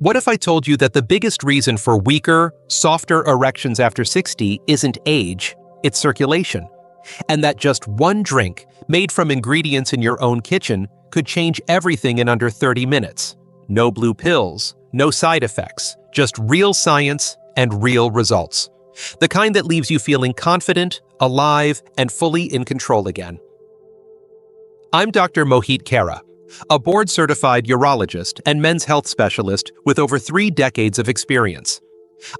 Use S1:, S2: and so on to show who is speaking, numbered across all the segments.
S1: What if I told you that the biggest reason for weaker, softer erections after 60 isn't age, it's circulation, and that just one drink made from ingredients in your own kitchen could change everything in under 30 minutes? No blue pills, no side effects, just real science and real results. The kind that leaves you feeling confident, alive, and fully in control again. I'm Dr. Mohit Kara, a board-certified urologist and men's health specialist with over 3 decades of experience.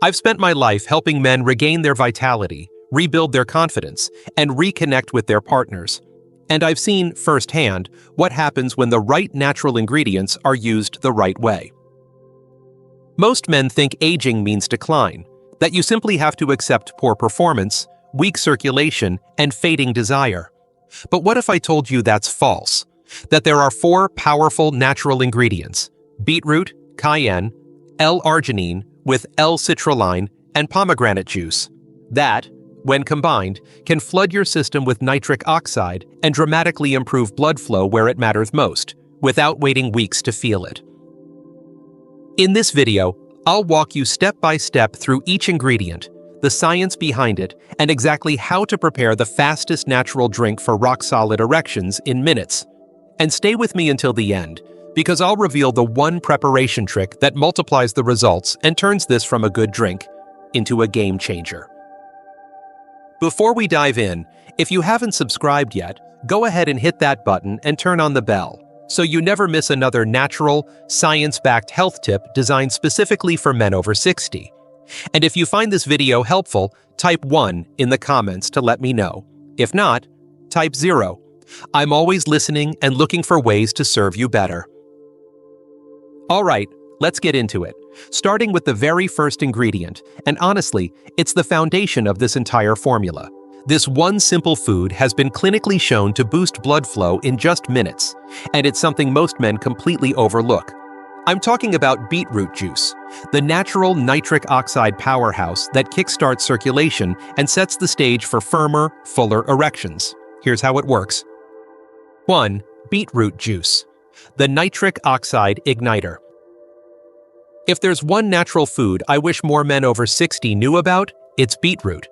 S1: I've spent my life helping men regain their vitality, rebuild their confidence, and reconnect with their partners. And I've seen firsthand what happens when the right natural ingredients are used the right way. Most men think aging means decline, that you simply have to accept poor performance, weak circulation, and fading desire. But what if I told you that's false? That there are 4 powerful natural ingredients: beetroot, cayenne, L-Arginine with L-Citrulline, and pomegranate juice, that, when combined, can flood your system with nitric oxide and dramatically improve blood flow where it matters most, without waiting weeks to feel it. In this video, I'll walk you step by step through each ingredient, the science behind it, and exactly how to prepare the fastest natural drink for rock-solid erections in minutes. And stay with me until the end, because I'll reveal the one preparation trick that multiplies the results and turns this from a good drink into a game changer. Before we dive in, if you haven't subscribed yet, go ahead and hit that button and turn on the bell, so you never miss another natural, science-backed health tip designed specifically for men over 60. And if you find this video helpful, type 1 in the comments to let me know. If not, type 0. I'm always listening and looking for ways to serve you better. All right, let's get into it, starting with the very first ingredient, and honestly, it's the foundation of this entire formula. This one simple food has been clinically shown to boost blood flow in just minutes, and it's something most men completely overlook. I'm talking about beetroot juice, the natural nitric oxide powerhouse that kickstarts circulation and sets the stage for firmer, fuller erections. Here's how it works. 1. Beetroot juice, the nitric oxide igniter. If there's one natural food I wish more men over 60 knew about, it's beetroot.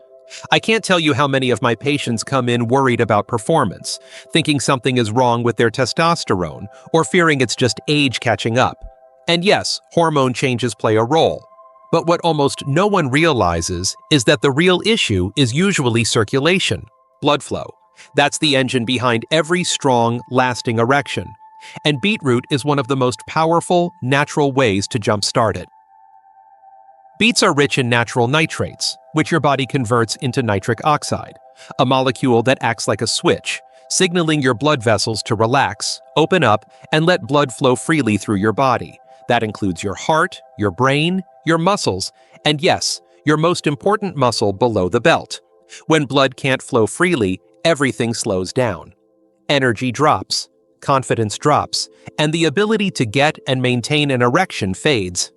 S1: I can't tell you how many of my patients come in worried about performance, thinking something is wrong with their testosterone, or fearing it's just age catching up. And yes, hormone changes play a role. But what almost no one realizes is that the real issue is usually circulation, blood flow. That's the engine behind every strong, lasting erection. And beetroot is one of the most powerful, natural ways to jumpstart it. Beets are rich in natural nitrates, which your body converts into nitric oxide, a molecule that acts like a switch, signaling your blood vessels to relax, open up, and let blood flow freely through your body. That includes your heart, your brain, your muscles, and yes, your most important muscle below the belt. When blood can't flow freely, everything slows down. Energy drops, confidence drops, and the ability to get and maintain an erection fades.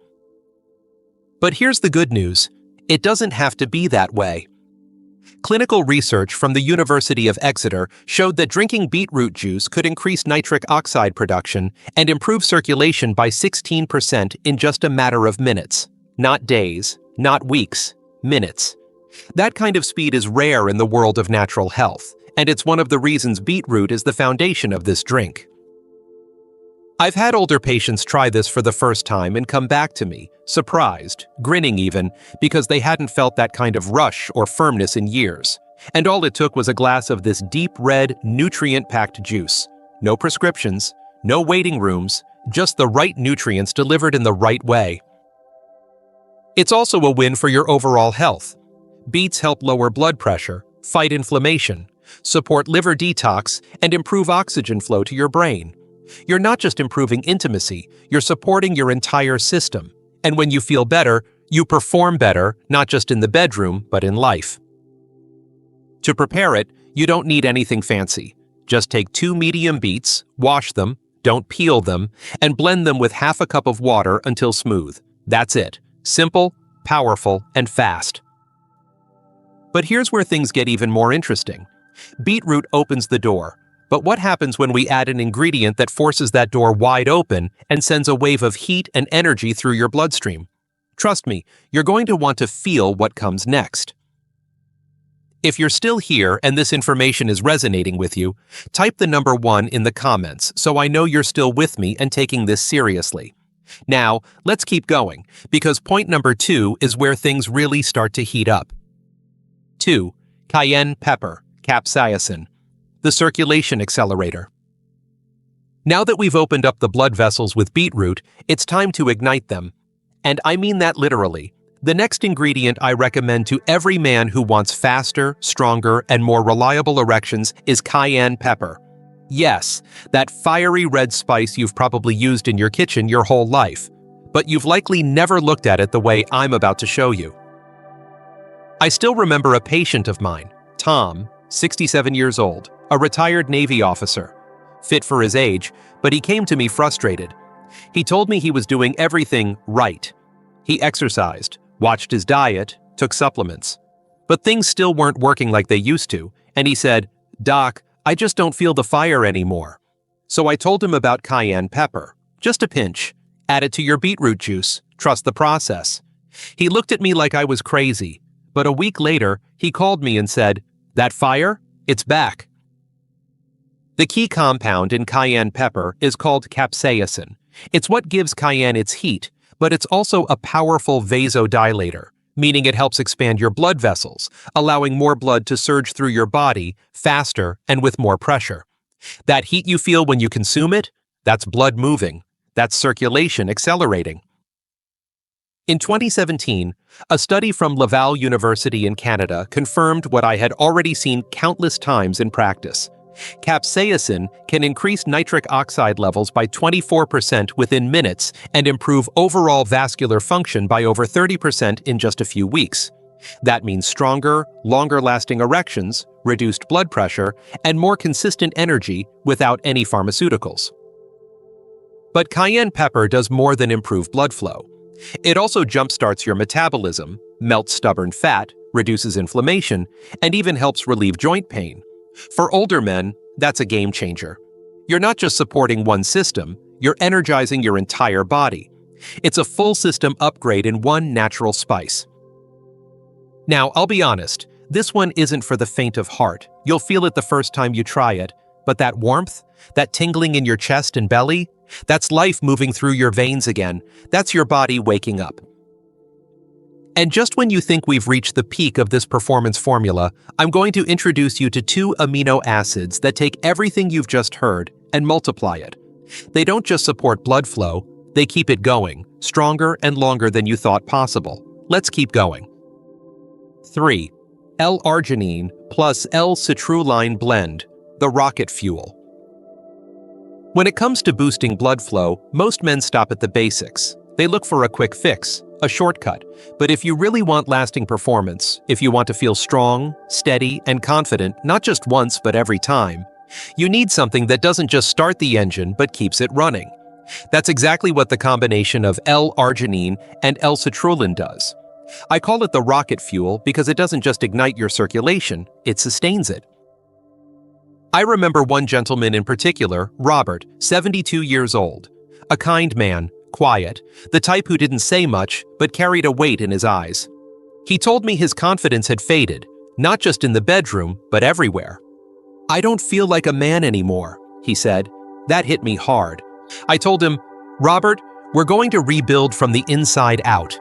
S1: But here's the good news. It doesn't have to be that way. Clinical research from the University of Exeter showed that drinking beetroot juice could increase nitric oxide production and improve circulation by 16% in just a matter of minutes. Not days, not weeks, minutes. That kind of speed is rare in the world of natural health, and it's one of the reasons beetroot is the foundation of this drink. I've had older patients try this for the first time and come back to me, surprised, grinning even, because they hadn't felt that kind of rush or firmness in years. And all it took was a glass of this deep red, nutrient-packed juice. No prescriptions, no waiting rooms, just the right nutrients delivered in the right way. It's also a win for your overall health. Beets help lower blood pressure, fight inflammation, support liver detox, and improve oxygen flow to your brain. You're not just improving intimacy, you're supporting your entire system. And when you feel better, you perform better, not just in the bedroom, but in life. To prepare it, you don't need anything fancy. Just take 2 medium beets, wash them, don't peel them, and blend them with half a cup of water until smooth. That's it. Simple, powerful, and fast. But here's where things get even more interesting. Beetroot opens the door, But what happens when we add an ingredient that forces that door wide open and sends a wave of heat and energy through your bloodstream? Trust me, you're going to want to feel what comes next. If you're still here and this information is resonating with you, type the number 1 in the comments so I know you're still with me and taking this seriously. Now, let's keep going, because point number 2 is where things really start to heat up. 2. Cayenne Pepper, capsaicin, the circulation accelerator. Now that we've opened up the blood vessels with beetroot, it's time to ignite them. And I mean that literally. The next ingredient I recommend to every man who wants faster, stronger, and more reliable erections is cayenne pepper. Yes, that fiery red spice you've probably used in your kitchen your whole life, but you've likely never looked at it the way I'm about to show you. I still remember a patient of mine, Tom, 67 years old, a retired Navy officer, fit for his age, but he came to me frustrated. He told me he was doing everything right. He exercised, watched his diet, took supplements. But things still weren't working like they used to, and he said, "Doc, I just don't feel the fire anymore." So I told him about cayenne pepper. Just a pinch. Add it to your beetroot juice. Trust the process. He looked at me like I was crazy, but a week later, he called me and said, "That fire? It's back." The key compound in cayenne pepper is called capsaicin. It's what gives cayenne its heat, but it's also a powerful vasodilator, meaning it helps expand your blood vessels, allowing more blood to surge through your body faster and with more pressure. That heat you feel when you consume it, that's blood moving. That's circulation accelerating. In 2017, a study from Laval University in Canada confirmed what I had already seen countless times in practice. Capsaicin can increase nitric oxide levels by 24% within minutes and improve overall vascular function by over 30% in just a few weeks. That means stronger, longer-lasting erections, reduced blood pressure, and more consistent energy without any pharmaceuticals. But cayenne pepper does more than improve blood flow. It also jumpstarts your metabolism, melts stubborn fat, reduces inflammation, and even helps relieve joint pain. For older men, that's a game changer. You're not just supporting one system, you're energizing your entire body. It's a full system upgrade in one natural spice. Now, I'll be honest, this one isn't for the faint of heart. You'll feel it the first time you try it, but that warmth, that tingling in your chest and belly, that's life moving through your veins again. That's your body waking up. And just when you think we've reached the peak of this performance formula, I'm going to introduce you to 2 amino acids that take everything you've just heard and multiply it. They don't just support blood flow, they keep it going, stronger and longer than you thought possible. Let's keep going. 3. L-Arginine plus L-Citrulline blend, the rocket fuel. When it comes to boosting blood flow, most men stop at the basics. They look for a quick fix, a shortcut. But if you really want lasting performance, if you want to feel strong, steady, and confident, not just once but every time, you need something that doesn't just start the engine but keeps it running. That's exactly what the combination of L-Arginine and L-Citrulline does. I call it the rocket fuel because it doesn't just ignite your circulation, it sustains it. I remember one gentleman in particular, Robert, 72 years old. A kind man, quiet, the type who didn't say much but carried a weight in his eyes. He told me his confidence had faded, not just in the bedroom, but everywhere. "I don't feel like a man anymore," he said. That hit me hard. I told him, "Robert, we're going to rebuild from the inside out."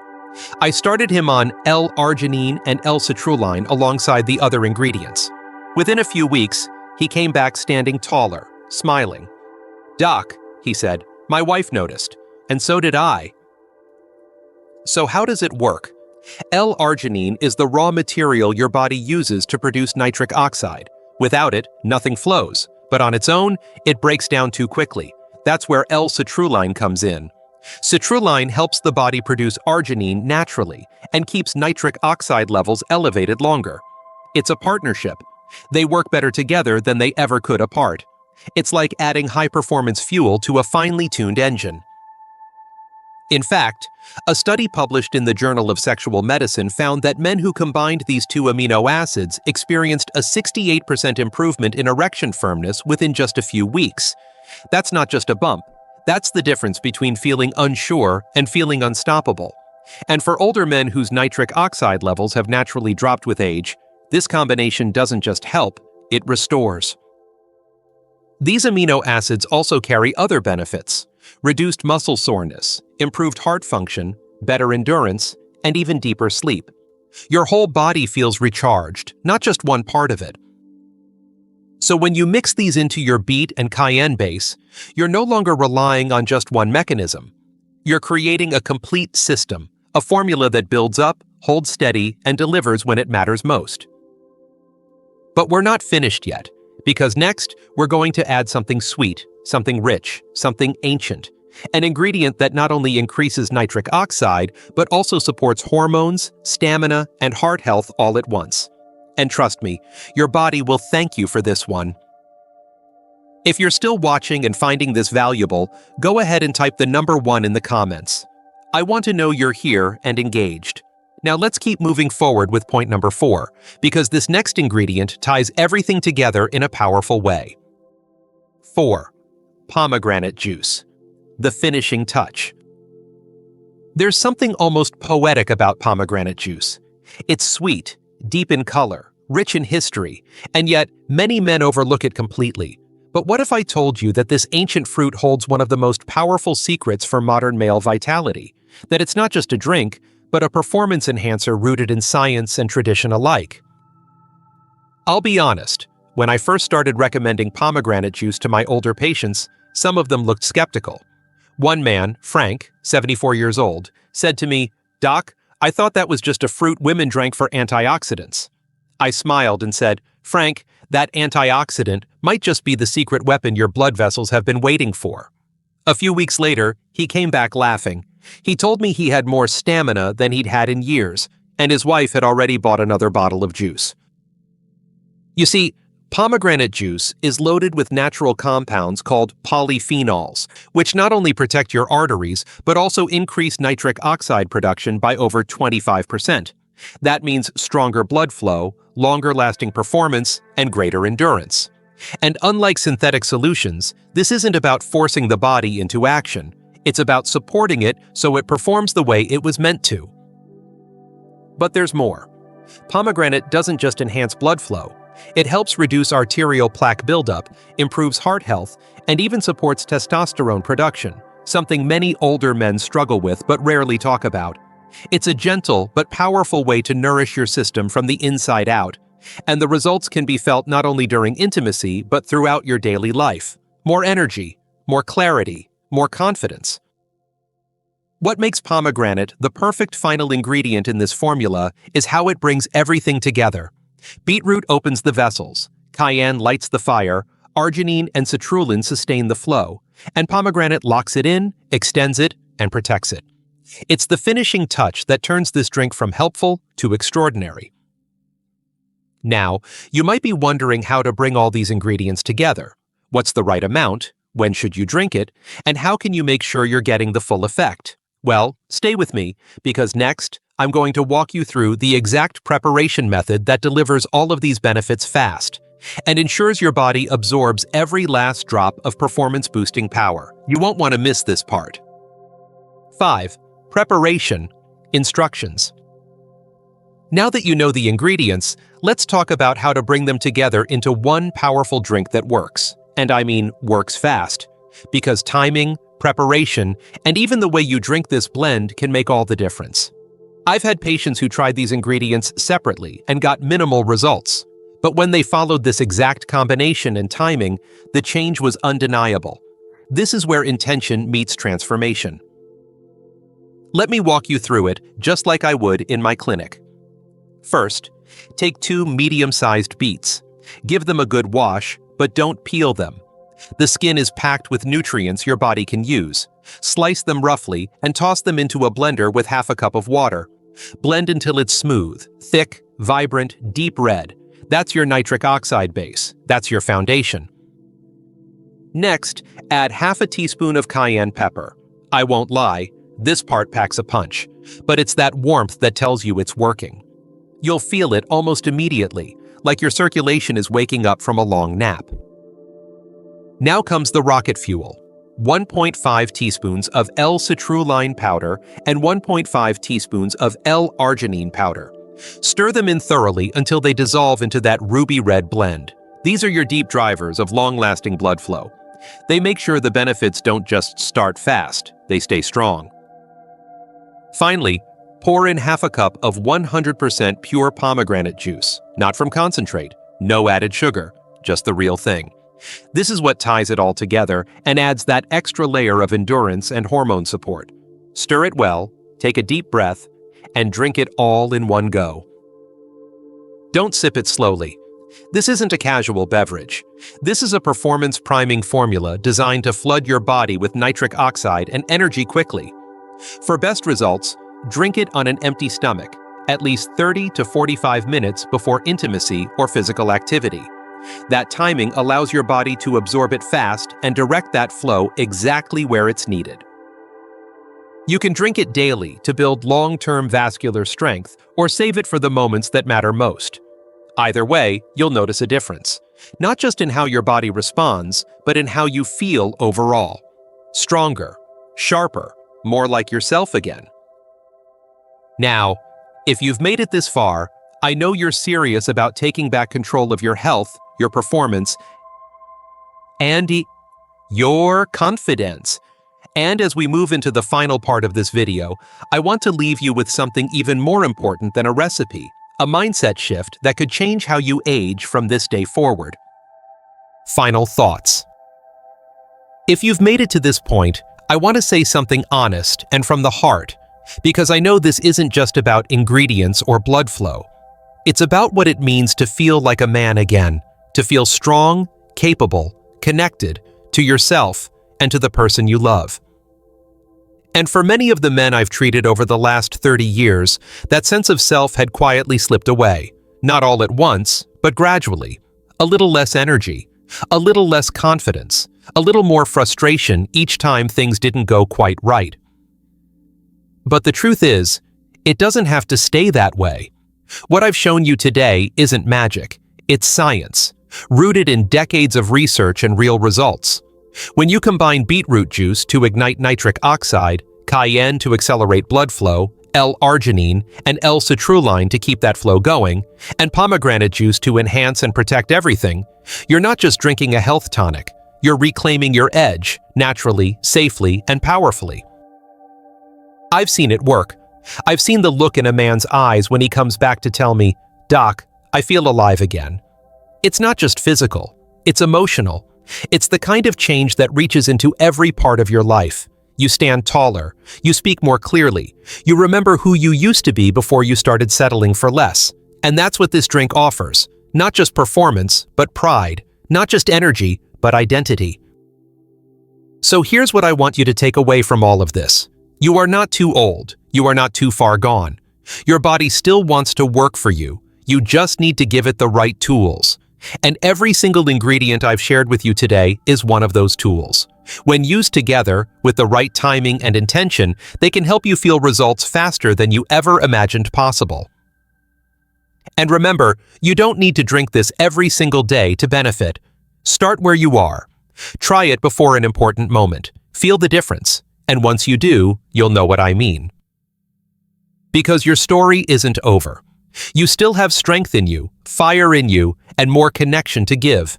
S1: I started him on L-Arginine and L-Citrulline alongside the other ingredients. Within a few weeks, he came back standing taller, smiling. "Doc," he said, "my wife noticed, and so did I." So how does it work? L-Arginine is the raw material your body uses to produce nitric oxide. Without it, nothing flows, but on its own, it breaks down too quickly. That's where L-Citrulline comes in. Citrulline helps the body produce arginine naturally and keeps nitric oxide levels elevated longer. It's a partnership. They work better together than they ever could apart. It's like adding high-performance fuel to a finely tuned engine. In fact, a study published in the Journal of Sexual Medicine found that men who combined these two amino acids experienced a 68% improvement in erection firmness within just a few weeks. That's not just a bump. That's the difference between feeling unsure and feeling unstoppable. And for older men whose nitric oxide levels have naturally dropped with age, this combination doesn't just help, it restores. These amino acids also carry other benefits: reduced muscle soreness, improved heart function, better endurance, and even deeper sleep. Your whole body feels recharged, not just one part of it. So when you mix these into your beet and cayenne base, you're no longer relying on just one mechanism. You're creating a complete system, a formula that builds up, holds steady, and delivers when it matters most. But we're not finished yet, because next we're going to add something sweet, something rich, something ancient, an ingredient that not only increases nitric oxide, but also supports hormones, stamina, and heart health all at once. And trust me, your body will thank you for this one. If you're still watching and finding this valuable, go ahead and type the number 1 in the comments. I want to know you're here and engaged. Now let's keep moving forward with point number 4, because this next ingredient ties everything together in a powerful way. 4. Pomegranate juice. The finishing touch. There's something almost poetic about pomegranate juice. It's sweet, deep in color, rich in history, and yet many men overlook it completely. But what if I told you that this ancient fruit holds one of the most powerful secrets for modern male vitality? That it's not just a drink, but a performance enhancer rooted in science and tradition alike. I'll be honest, when I first started recommending pomegranate juice to my older patients, some of them looked skeptical. One man, Frank, 74 years old, said to me, "Doc, I thought that was just a fruit women drank for antioxidants." I smiled and said, "Frank, that antioxidant might just be the secret weapon your blood vessels have been waiting for." A few weeks later, he came back laughing. He told me he had more stamina than he'd had in years, and his wife had already bought another bottle of juice. You see, pomegranate juice is loaded with natural compounds called polyphenols, which not only protect your arteries, but also increase nitric oxide production by over 25%. That means stronger blood flow, longer-lasting performance, and greater endurance. And unlike synthetic solutions, this isn't about forcing the body into action. It's about supporting it so it performs the way it was meant to. But there's more. Pomegranate doesn't just enhance blood flow. It helps reduce arterial plaque buildup, improves heart health, and even supports testosterone production, something many older men struggle with but rarely talk about. It's a gentle but powerful way to nourish your system from the inside out, and the results can be felt not only during intimacy but throughout your daily life. More energy, more clarity, more confidence. What makes pomegranate the perfect final ingredient in this formula is how it brings everything together. Beetroot opens the vessels, cayenne lights the fire, arginine and citrulline sustain the flow, and pomegranate locks it in, extends it, and protects it. It's the finishing touch that turns this drink from helpful to extraordinary. Now, you might be wondering how to bring all these ingredients together. What's the right amount? When should you drink it? And how can you make sure you're getting the full effect? Well, stay with me, because next, I'm going to walk you through the exact preparation method that delivers all of these benefits fast and ensures your body absorbs every last drop of performance-boosting power. You won't want to miss this part. 5. Preparation. Instructions. Now that you know the ingredients, let's talk about how to bring them together into one powerful drink that works. And I mean works fast, because timing, preparation, and even the way you drink this blend can make all the difference. I've had patients who tried these ingredients separately and got minimal results, but when they followed this exact combination and timing, the change was undeniable. This is where intention meets transformation. Let me walk you through it just like I would in my clinic. First, take 2 medium-sized beets. Give them a good wash, but don't peel them. The skin is packed with nutrients your body can use. Slice them roughly and toss them into a blender with half a cup of water. Blend until it's smooth, thick, vibrant, deep red. That's your nitric oxide base. That's your foundation. Next, add half a teaspoon of cayenne pepper. I won't lie, This part packs a punch, but it's that warmth that tells you it's working. You'll feel it almost immediately, like your circulation is waking up from a long nap. Now comes the rocket fuel. 1.5 teaspoons of L-Citrulline powder and 1.5 teaspoons of L-Arginine powder. Stir them in thoroughly until they dissolve into that ruby red blend. These are your deep drivers of long-lasting blood flow. They make sure the benefits don't just start fast, they stay strong. Finally, pour in half a cup of 100% pure pomegranate juice, not from concentrate, no added sugar, just the real thing. This is what ties it all together and adds that extra layer of endurance and hormone support. Stir it well, take a deep breath, and drink it all in one go. Don't sip it slowly. This isn't a casual beverage. This is a performance priming formula designed to flood your body with nitric oxide and energy quickly. For best results, drink it on an empty stomach, at least 30 to 45 minutes before intimacy or physical activity. That timing allows your body to absorb it fast and direct that flow exactly where it's needed. You can drink it daily to build long-term vascular strength or save it for the moments that matter most. Either way, you'll notice a difference, not just in how your body responds, but in how you feel overall. Stronger, sharper, more like yourself again. Now, if you've made it this far, I know you're serious about taking back control of your health, your performance, and your confidence. And as we move into the final part of this video, I want to leave you with something even more important than a recipe, a mindset shift that could change how you age from this day forward. Final thoughts. If you've made it to this point, I want to say something honest and from the heart, because I know this isn't just about ingredients or blood flow. It's about what it means to feel like a man again, to feel strong, capable, connected to yourself and to the person you love. And for many of the men I've treated over the last 30 years, that sense of self had quietly slipped away, not all at once, but gradually. A little less energy, a little less confidence, a little more frustration each time things didn't go quite right. But the truth is, it doesn't have to stay that way. What I've shown you today isn't magic, it's science, rooted in decades of research and real results. When you combine beetroot juice to ignite nitric oxide, cayenne to accelerate blood flow, L-Arginine and L-Citrulline to keep that flow going, and pomegranate juice to enhance and protect everything, you're not just drinking a health tonic, you're reclaiming your edge, naturally, safely, and powerfully. I've seen it work. I've seen the look in a man's eyes when he comes back to tell me, "Doc, I feel alive again." It's not just physical, it's emotional. It's the kind of change that reaches into every part of your life. You stand taller, you speak more clearly, you remember who you used to be before you started settling for less. And that's what this drink offers. Not just performance, but pride. Not just energy, but identity. So here's what I want you to take away from all of this. You are not too old. You are not too far gone. Your body still wants to work for you. You just need to give it the right tools. And every single ingredient I've shared with you today is one of those tools. When used together, with the right timing and intention, they can help you feel results faster than you ever imagined possible. And remember, you don't need to drink this every single day to benefit. Start where you are. Try it before an important moment. Feel the difference. And once you do, you'll know what I mean. Because your story isn't over. You still have strength in you, fire in you, and more connection to give.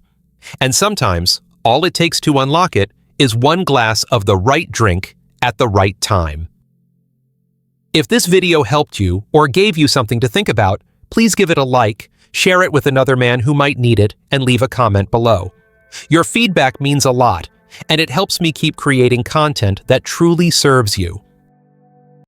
S1: And sometimes, all it takes to unlock it is one glass of the right drink at the right time. If this video helped you or gave you something to think about, please give it a like, share it with another man who might need it, and leave a comment below. Your feedback means a lot, and it helps me keep creating content that truly serves you.